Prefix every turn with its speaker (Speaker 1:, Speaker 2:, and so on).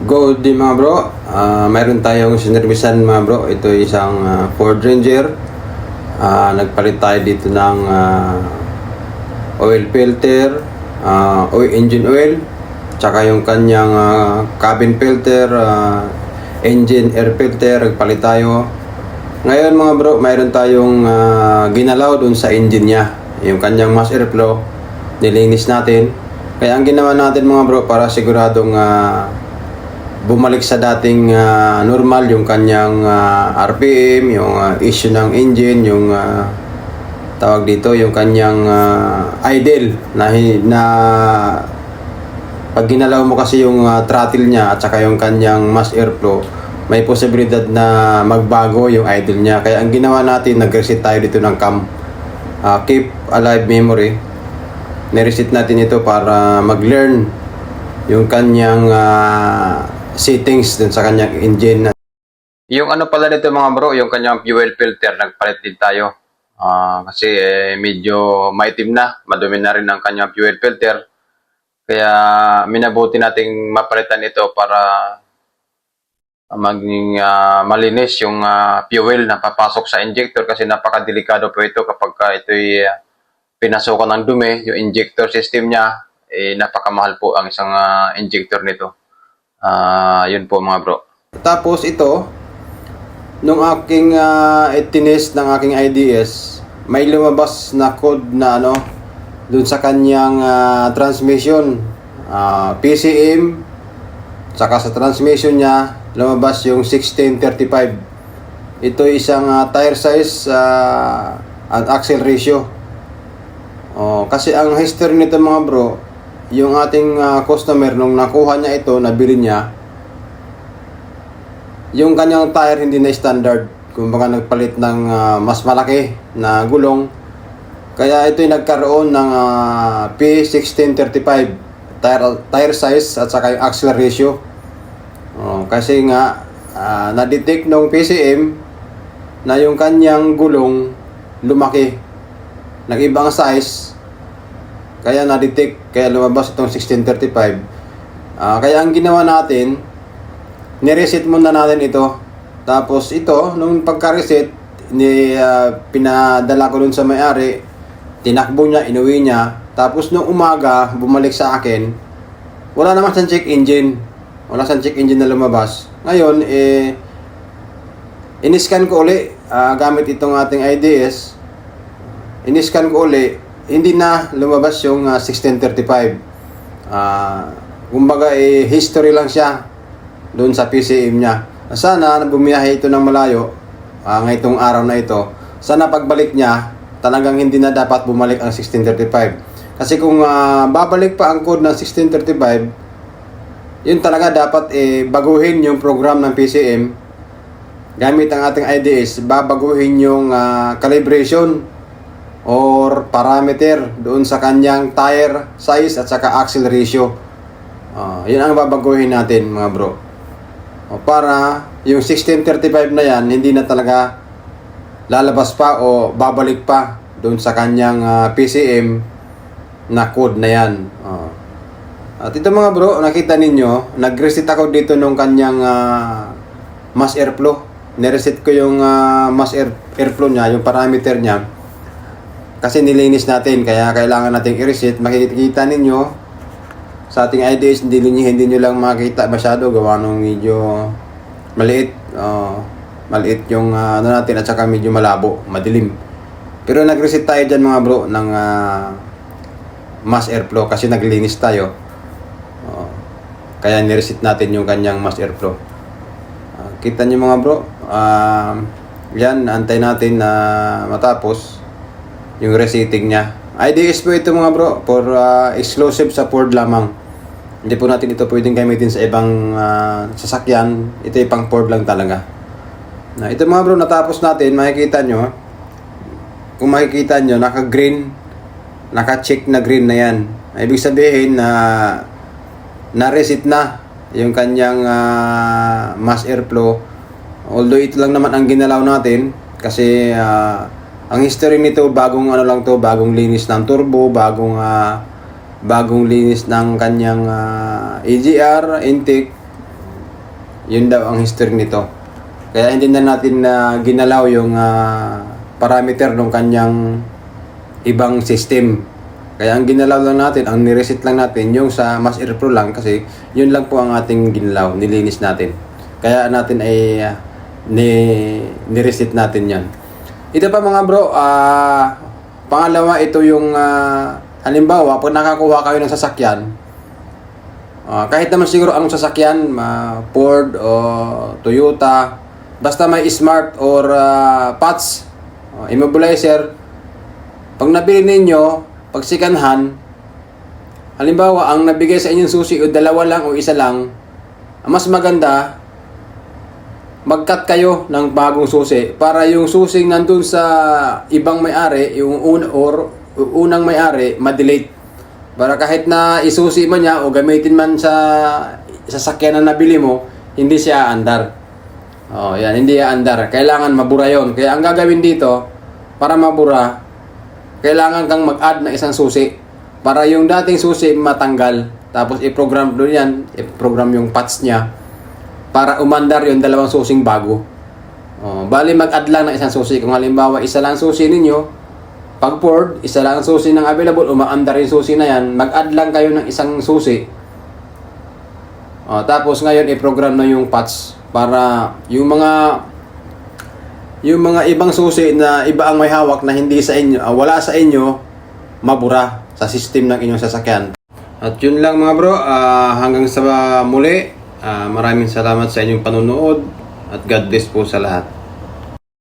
Speaker 1: Good day mga bro. Mayroon tayong sinervisan mga bro. Ito isang Ford Ranger. Nagpalit tayo dito ng oil filter, engine oil, tsaka yung kanyang cabin filter, engine air filter. Nagpalit tayo. Ngayon mga bro, mayroon tayong ginalaw dun sa engine niya. Yung kanyang mass airflow, nilinis natin. Kaya ang ginawa natin mga bro, para siguradong bumalik sa dating normal yung kanyang RPM, yung issue ng engine, yung tawag dito, yung kanyang idle na pag ginalaw mo kasi yung throttle niya at saka yung kanyang mass airflow, may posibilidad na magbago yung idle niya. Kaya ang ginawa natin, nag-reset tayo dito ng cam, keep alive memory. Nireset natin ito para mag-learn yung kanyang settings dun sa kanyang engine. Yung ano pala nito mga bro, yung kanyang fuel filter, nagpalit din tayo. Kasi medyo maitim na, madumi na rin ang kanyang fuel filter. Kaya minabuti nating mapalitan ito para maging malinis yung fuel na papasok sa injector, kasi napakadelikado po ito kapag ito'y pinasukan ng dumi. Yung injector system niya, napakamahal po ang isang injector nito. Yun po mga bro. Tapos ito, nung aking itinest ng aking IDS, may lumabas na code na dun sa kanyang transmission, PCM, saka sa transmission niya lumabas yung 1635. Ito isang tire size and axle ratio. Kasi ang history nito mga bro, yung ating customer, nung nakuha niya ito, nabili niya, yung kanyang tire hindi na standard. Kumbaga nagpalit ng mas malaki na gulong. Kaya ito'y nagkaroon ng P1635 tire size at saka yung axle ratio. Kasi nga na-detect nung PCM na yung kanyang gulong lumaki, nag-ibang size. Kaya na-detect, kaya lumabas itong 1635. Kaya ang ginawa natin, nireset muna natin ito. Tapos ito, nung pagka-reset, pinadala ko dun sa may-ari, tinakbo niya, inuwi niya. Tapos nung umaga, bumalik sa akin, wala naman siyang check engine. Wala siyang check engine na lumabas. Ngayon, in-scan ko uli, gamit itong ating IDS. In-scan ko uli, hindi na lumabas yung 1635. Kumbaga history lang siya doon sa PCM niya. Sana bumiyahe ito ng malayo ngayong araw na ito. Sana pagbalik niya, talagang hindi na dapat bumalik ang 1635. Kasi kung babalik pa ang code ng 1635, yun talaga dapat baguhin yung program ng PCM. Gamit ang ating IDS, babaguhin yung calibration or parameter doon sa kanyang tire size at saka axle ratio. Yun ang babaguhin natin mga bro. Para yung 1635 na yan, hindi na talaga lalabas pa o babalik pa doon sa kanyang PCM na code na yan. At ito mga bro, nakita ninyo, nag-reset ako dito nung kanyang mass airflow. Nireset ko yung mass airflow niya, yung parameter niya. Kasi nilinis natin, kaya kailangan natin i-reset. Makikita ninyo sa ating IDS, hindi nyo lang makita masyado, gawa nung medyo maliit. Maliit yung natin, at saka medyo malabo, madilim. Pero nag-reset tayo dyan mga bro ng mass airflow kasi naglinis tayo. Kaya nireset natin yung kanyang mass airflow. Kita nyo mga bro, yan, antay natin na matapos yung resetting niya. IDS po ito mga bro, for exclusive sa Ford lamang. Hindi po natin ito pwedeng gamitin sa ibang sasakyan. Ito ay pang Ford lang talaga. Ito mga bro, natapos natin. Makikita nyo, kung makikita nyo, naka-green, naka-check na green na yan. Ibig sabihin na na-reset na yung kanyang mass airflow. Although ito lang naman ang ginalaw natin, kasi ang history nito, bagong lang to, bagong linis ng turbo, bagong linis ng kanyang EGR, intake. Yun daw ang history nito. Kaya hindi na natin ginalaw yung parameter ng kanyang ibang system. Kaya ang ginalaw lang natin, ang nireset lang natin yung sa Mass Air Pro lang kasi yun lang po ang ating ginalaw, nilinis natin. Kaya natin ay nireset natin yan. Ito pa mga bro, pangalawa ito yung halimbawa pag nakakuha kayo ng sasakyan, kahit naman siguro ang sasakyan, Ford o Toyota, basta may smart or parts, immobilizer, pag nabili ninyo, pag second hand, halimbawa ang nabigay sa inyong susi o dalawa lang o isa lang, mas maganda mag-cut kayo ng bagong susi para yung susing nandun sa ibang may-ari, yung unang may-ari, ma-delete. Para kahit na isusi man niya o gamitin man sa sasakyan na nabili mo, hindi siya andar. Yan, hindi andar. Kailangan mabura yon. Kaya ang gagawin dito, para mabura, kailangan kang mag-add na isang susi. Para yung dating susi matanggal. Tapos i-program doon yan, i-program yung patch niya. Para umandar yung dalawang susing bago. Bali mag-add lang ng isang susi. Kung halimbawa isa lang susi ninyo, pag Ford, isa lang susi ng available, umaandar yung susi na yan, mag-add lang kayo ng isang susi. Tapos ngayon i-program na yung patch para yung mga ibang susi na iba ang may hawak na hindi sa inyo, wala sa inyo, mabura sa system ng inyong sasakyan. At yun lang mga bro, hanggang sa muli. Maraming salamat sa inyong panonood at God bless po sa lahat.